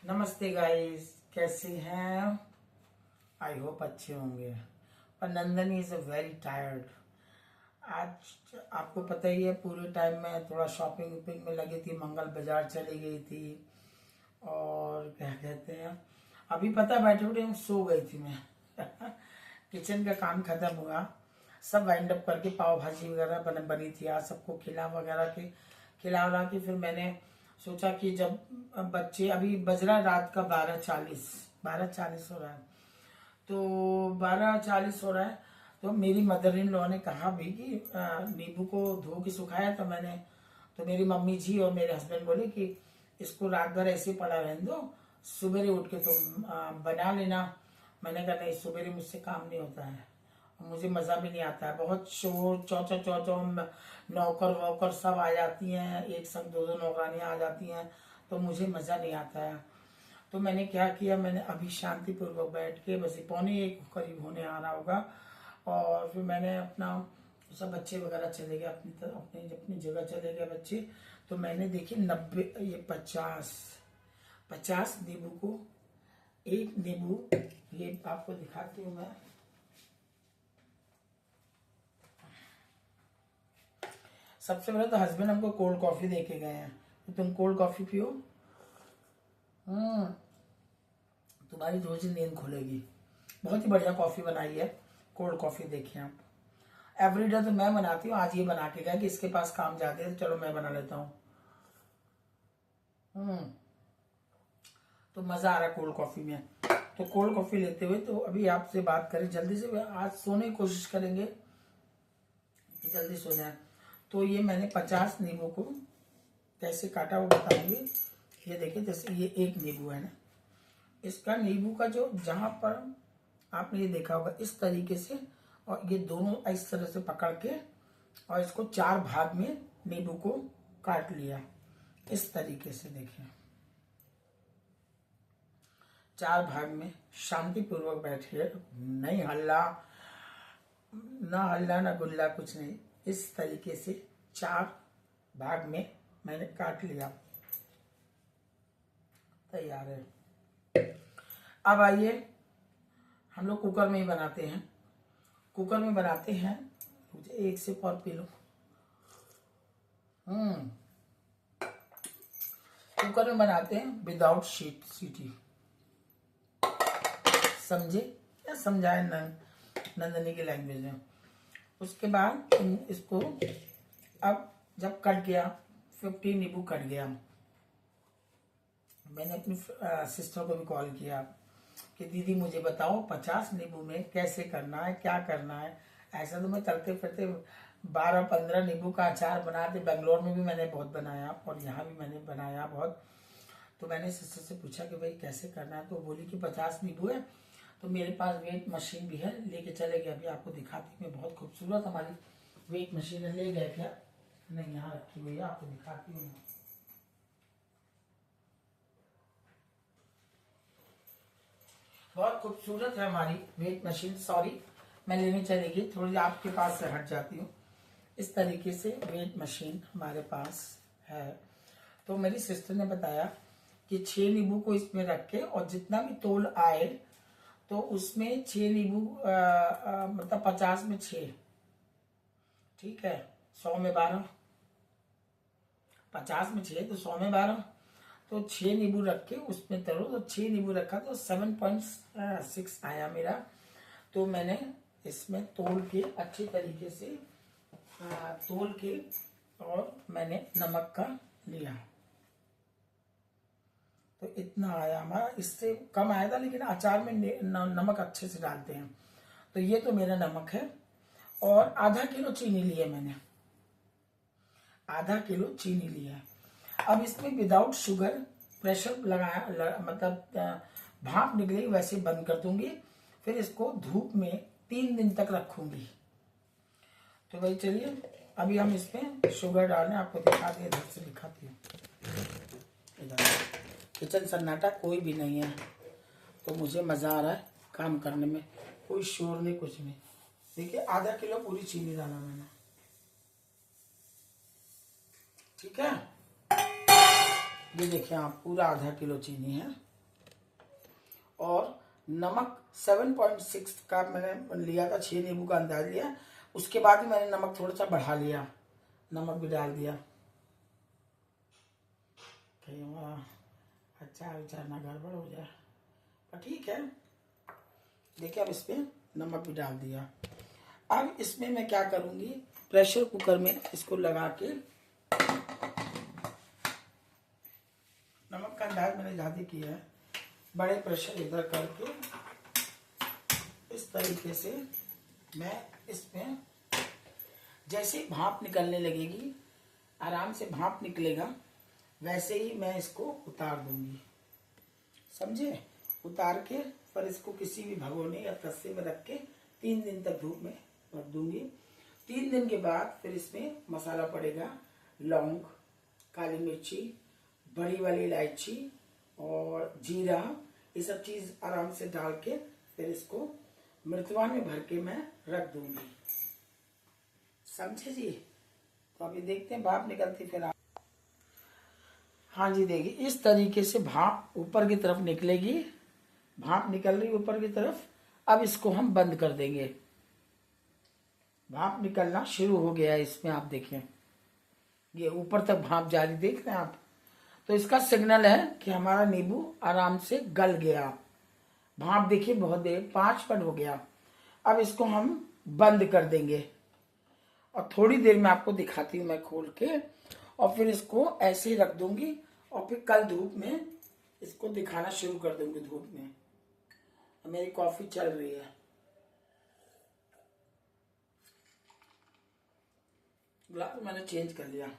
नमस्ते गाइस, कैसे हैं? आई होप अच्छे होंगे। पर Nandini is a very tired. आज आपको पता ही है, पूरे टाइम में थोड़ा शॉपिंग वॉपिंग में लगी थी, मंगल बाजार चली गई थी। और क्या कहते हैं, अभी पता बैठे उठे हम सो गई थी मैं। किचन का काम खत्म हुआ, सब वाइंड अप करके पाव भाजी वगैरह बनी थी आज, सबको खिला वला के फिर मैंने सोचा कि जब बच्चे, अभी बज रहा है रात का 12:40 हो रहा है, तो 12:40 हो रहा है। तो मेरी मदर इन लॉ ने कहा भी कि नींबू को धो के सुखाया, तो मेरी मम्मी जी और मेरे हस्बैंड बोले कि इसको रात भर ऐसे पड़ा रहने दो, सुबह उठ के तुम बना लेना। मैंने कहा नहीं, सुबह मुझसे काम नहीं होता है, मुझे मजा भी नहीं आता है, बहुत शोर चौ चौ चौ चौ, नौकर वौकर सब आ जाती हैं, एक संग दो नौकरानियां आ जाती हैं, तो मुझे मजा नहीं आता है। तो मैंने क्या किया, मैंने अभी शांतिपूर्वक बैठ के, बस 12:45 करीब होने आ रहा होगा, और फिर मैंने अपना सब बच्चे वगैरह चले गए अपनी तरफ, अपनी जगह चले गए बच्चे। तो मैंने देखी 90, ये 50 नींबू को, एक नींबू, ये आपको दिखाती हूँ मैं। सबसे पहले तो हस्बैंड हमको कोल्ड कॉफी दे के गए हैं कि तुम कोल्ड कॉफी पियो, तुम्हारी थोड़ी सी नींद खुलेगी। बहुत ही बढ़िया कॉफी बनाई है, कोल्ड कॉफी। देखिए आप, एवरीडे तो मैं बनाती हूँ, आज ये बना के गया कि इसके पास काम जाते हैं, तो चलो मैं बना लेता हूँ। तो मजा आ रहा है कोल्ड कॉफी में। तो कोल्ड कॉफी लेते हुए तो अभी आपसे बात करें, जल्दी से आज सोने की कोशिश करेंगे, जल्दी सो जाए। तो ये मैंने 50 नींबू को कैसे काटा वो बताऊंगी। ये देखिए, जैसे ये एक नींबू है ना, इसका नींबू का जो, जहां पर आपने ये देखा होगा इस तरीके से, और ये दोनों इस तरह से पकड़ के, और इसको 4 भाग में नींबू को काट लिया इस तरीके से। देखिए 4 भाग में शांतिपूर्वक बैठिए, नहीं हल्ला ना गुल्ला, कुछ नहीं, इस तरीके से 4 भाग में मैंने काट लिया, तैयार है। अब आइए, हम लोग कुकर में ही बनाते हैं, मुझे एक सिप और पी लो। कुकर में बनाते हैं विदाउट सीटी, समझे या समझाए नंदनी की लैंग्वेज में। उसके बाद इसको, अब जब कट गया, 50 नींबू कट गया, मैंने अपनी सिस्टर को भी कॉल किया कि दीदी मुझे बताओ 50 नींबू में कैसे करना है, क्या करना है। ऐसा तो मैं चलते फिरते 12-15 नींबू का अचार बनाते, बेंगलोर में भी मैंने बहुत बनाया और यहाँ भी मैंने बनाया बहुत। तो मैंने सिस्टर से पूछा कि भाई कैसे करना है, तो बोली कि 50 नींबू है, तो मेरे पास वेट मशीन भी है, लेके चले गए। अभी आपको दिखाती हूँ, बहुत खूबसूरत हमारी वेट मशीन है। ले गए क्या? नहीं, यहाँ रखी हुई है, आपको दिखाती हूँ। बहुत खूबसूरत है हमारी वेट मशीन। सॉरी, मैं लेने चली गई, थोड़ी आपके पास से हट जाती हूँ। इस तरीके से वेट मशीन हमारे पास है। तो मेरी सिस्टर ने बताया कि 6 नींबू को इसमें रख के, और जितना भी तोल आए, तो उसमें 6 नींबू, मतलब 50 में 6, ठीक है, 100 में 12, 50 में 6 तो 100 में 12, तो 6 नींबू रख के उसमें तलो, तो 6 नींबू रखा तो 7.6 आया मेरा। तो मैंने इसमें तोल के अच्छी तरीके से तोल के, और मैंने नमक का लिया, तो इतना आया हमारा। इससे कम आया था, लेकिन अचार में नमक अच्छे से डालते हैं। तो ये तो मेरा नमक है, और आधा किलो चीनी ली है मैंने, आधा किलो चीनी लिया है। अब इसमें विदाउट शुगर, प्रेशर लगाया, मतलब भाप निकलेगी वैसे बंद कर दूंगी, फिर इसको धूप में 3 दिन तक रखूंगी। तो भाई चलिए, अभी हम इसमें शुगर डालने, आपको दिखा दिए, इधर से दिखाती हूँ। किचन सन्नाटा, कोई भी नहीं है, तो मुझे मजा आ रहा है काम करने में, कोई शोर नहीं, कुछ नहीं। देखिए आधा किलो पूरी चीनी डाला मैंने, ठीक है। ये देखिए आप, पूरा आधा किलो चीनी है, और नमक 7.6 का मैंने लिया था, 6 नींबू का अंदाज लिया। उसके बाद ही मैंने नमक थोड़ा सा बढ़ा लिया, नमक भी डाल दिया। कहीं हमारा अचार उचार ना गड़बड़ हो जाए, पर ठीक है। देखिए अब इसमें नमक भी डाल दिया। अब इसमें मैं क्या करूँगी, प्रेशर कुकर में इसको लगा के, नमक का अंदाज मैंने ज़्यादा किया है, बड़े प्रेशर इधर करके इस तरीके से मैं इसमें जैसे भाप निकलने लगेगी, आराम से भाप निकलेगा, वैसे ही मैं इसको उतार दूंगी, समझे। उतार के पर इसको किसी भी भगोने या तस्से में रख के 3 दिन तक धूप में रख दूंगी। 3 दिन के बाद फिर इसमें मसाला पड़ेगा, लौंग, काली मिर्ची, बड़ी वाली इलायची और जीरा, ये सब चीज आराम से डाल के फिर इसको मृतवान में भर के मैं रख दूंगी, समझे जी। तो अभी देखते हैं भाप निकलती फिर आप। हाँ जी, देखिए इस तरीके से भाप ऊपर की तरफ निकलेगी, भाप निकल रही ऊपर की तरफ। अब इसको हम बंद कर देंगे, भाप निकलना शुरू हो गया है इसमें, आप देखें ये ऊपर तक भाप जारी, देख रहे हैं आप। तो इसका सिग्नल है कि हमारा नींबू आराम से गल गया। भाप देखिए बहुत देर, 5 मिनट हो गया। अब इसको हम बंद कर देंगे और थोड़ी देर में आपको दिखाती हूँ मैं खोल के, और फिर इसको ऐसे ही रख दूंगी और फिर कल धूप में इसको दिखाना शुरू कर दूंगी धूप में। मेरी कॉफी चल रही है, ग्लास मैंने चेंज कर लिया।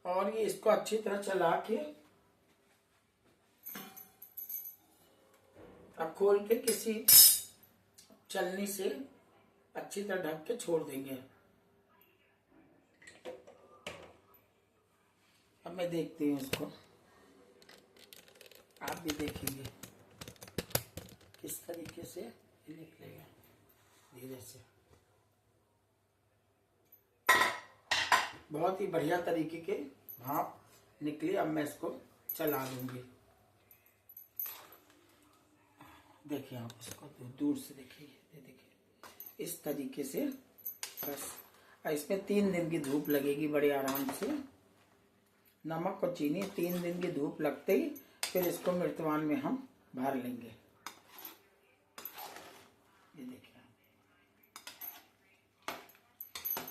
और ये इसको अच्छी तरह चला के अब खोल के किसी चलनी से अच्छी तरह ढक के छोड़ देंगे। अब मैं देखती हूँ इसको, आप भी देखेंगे किस तरीके से ये निकलेगा धीरे से। बहुत ही बढ़िया तरीके के भाप निकली। अब मैं इसको चला दूंगी, देखिए आप इसको दूर से देखिए, ये देखिए इस तरीके से। बस इसमें 3 दिन की धूप लगेगी बड़े आराम से। नमक और चीनी 3 दिन की धूप लगते ही फिर इसको मृतवान में हम भर लेंगे। ये देखिए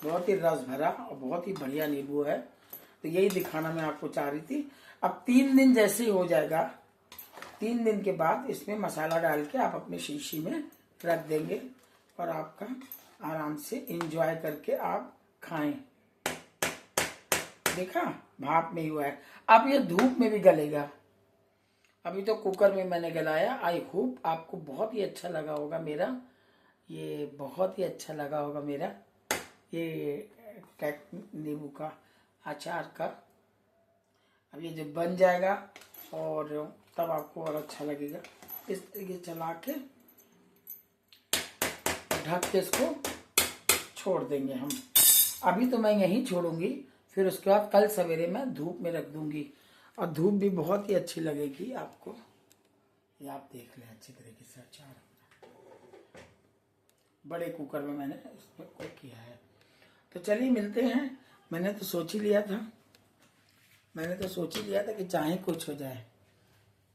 बहुत ही रस भरा और बहुत ही बढ़िया नींबू है। तो यही दिखाना मैं आपको चाह रही थी। अब 3 दिन जैसे ही हो जाएगा, 3 दिन के बाद इसमें मसाला डाल के आप अपने शीशी में रख देंगे और आपका आराम से एंजॉय करके आप खाएं। देखा भाप में ही हुआ है। अब ये धूप में भी गलेगा। अभी तो कुकर में मैंने गलाया। आई होप आपको बहुत ही अच्छा लगा होगा मेरा, ये बहुत ही अच्छा लगा होगा मेरा ये नींबू का अचार का। अब ये जब बन जाएगा और तब आपको और अच्छा लगेगा। इस तरीके चला के ढक के इसको छोड़ देंगे हम। अभी तो मैं यहीं छोड़ूंगी, फिर उसके बाद कल सवेरे मैं धूप में रख दूंगी और धूप भी बहुत ही अच्छी लगेगी आपको। ये आप देख लें अच्छी तरीके से अचार। बड़े कुकर में मैंने इसमें कुक किया है। तो चलिए मिलते हैं। मैंने तो सोच ही लिया था कि चाहे कुछ हो जाए,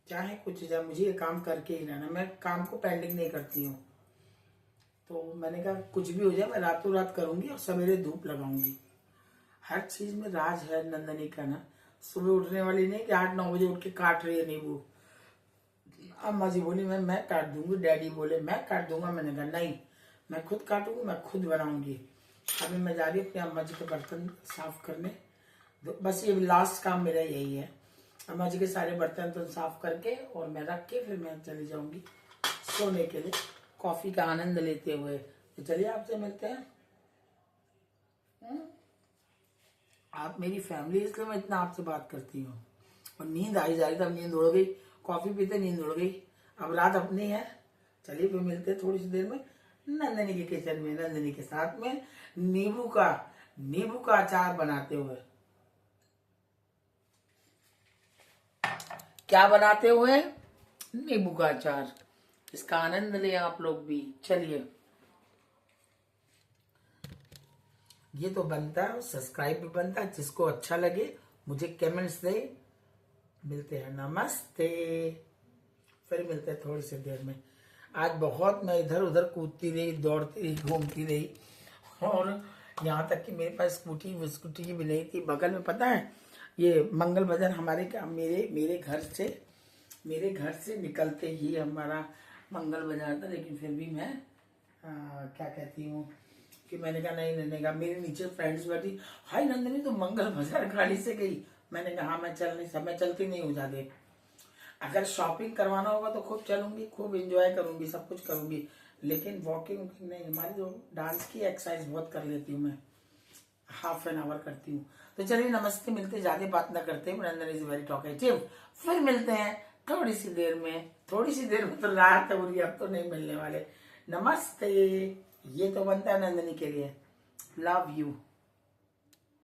चाहे कुछ हो जाए, मुझे ये काम करके ही रहना। मैं काम को पेंडिंग नहीं करती हूँ। तो मैंने कहा कुछ भी हो जाए मैं रातों रात करूंगी और सवेरे धूप लगाऊंगी। हर चीज में राज है नंदनी का ना। सुबह उठने वाली नहीं कि 8-9 बजे उठ के काट रही है नींबू। अम्मा जी बोली मैं काट दूंगी, डैडी बोले मैं काट दूंगा। मैंने कहा नहीं, मैं खुद काटूंगी, मैं खुद बनाऊंगी। अभी मैं जा रही हूँ अपने अम्मा जी के बर्तन साफ करने। बस ये लास्ट काम मेरा यही है। अम्मा जी के सारे बर्तन तो साफ करके और मैं रख के फिर मैं चली जाऊंगी सोने के लिए, कॉफी का आनंद लेते हुए। तो चलिए आपसे मिलते हैं। आप मेरी फैमिली, इसलिए मैं इतना आपसे बात करती हूँ। और नींद आई जा रही, तब नींद उड़ गई। कॉफी पीते नींद उड़ गई। अब रात अपनी है। चलिए फिर मिलते हैं थोड़ी सी देर में नंदनी के किचन में, नंदनी के साथ में नींबू का अचार बनाते हुए। क्या बनाते हुए? नींबू का अचार। इसका आनंद लें आप लोग भी। चलिए, ये तो बनता है, सब्सक्राइब भी बनता है। जिसको अच्छा लगे मुझे कमेंट्स दे। मिलते हैं, नमस्ते। फिर मिलते हैं थोड़ी सी देर में। आज बहुत मैं इधर उधर कूदती रही, दौड़ती रही, घूमती रही, और यहाँ तक कि मेरे पास स्कूटी भी नहीं थी। बगल में पता है, ये मंगल बाजार हमारे मेरे घर से निकलते ही हमारा मंगल बाजार था। लेकिन फिर भी मैं क्या कहती हूँ कि मैंने कहा नहीं, नंदनी का मेरे नीचे फ्रेंड्स बैठी, हाय नंदनी तो मंगल बाजार गाड़ी से गई। मैंने कहा हाँ, मैं चलती नहीं हूँ ज्यादा। अगर शॉपिंग करवाना होगा तो खूब चलूंगी, खूब एंजॉय करूंगी, सब कुछ करूंगी, लेकिन वॉकिंग नहीं। हमारी जो डांस की एक्सरसाइज बहुत कर लेती हूँ मैं, हाफ एन आवर करती हूँ। तो चलिए, नमस्ते, मिलते, ज्यादा बात ना करते, नंदन इज वेरी टॉकेटिव। फिर मिलते हैं थोड़ी सी देर में। थोड़ी सी देर में तो रात हो रही है, अब तो नहीं मिलने वाले। नमस्ते। ये तो बनता है नंदनी के लिए। Love you.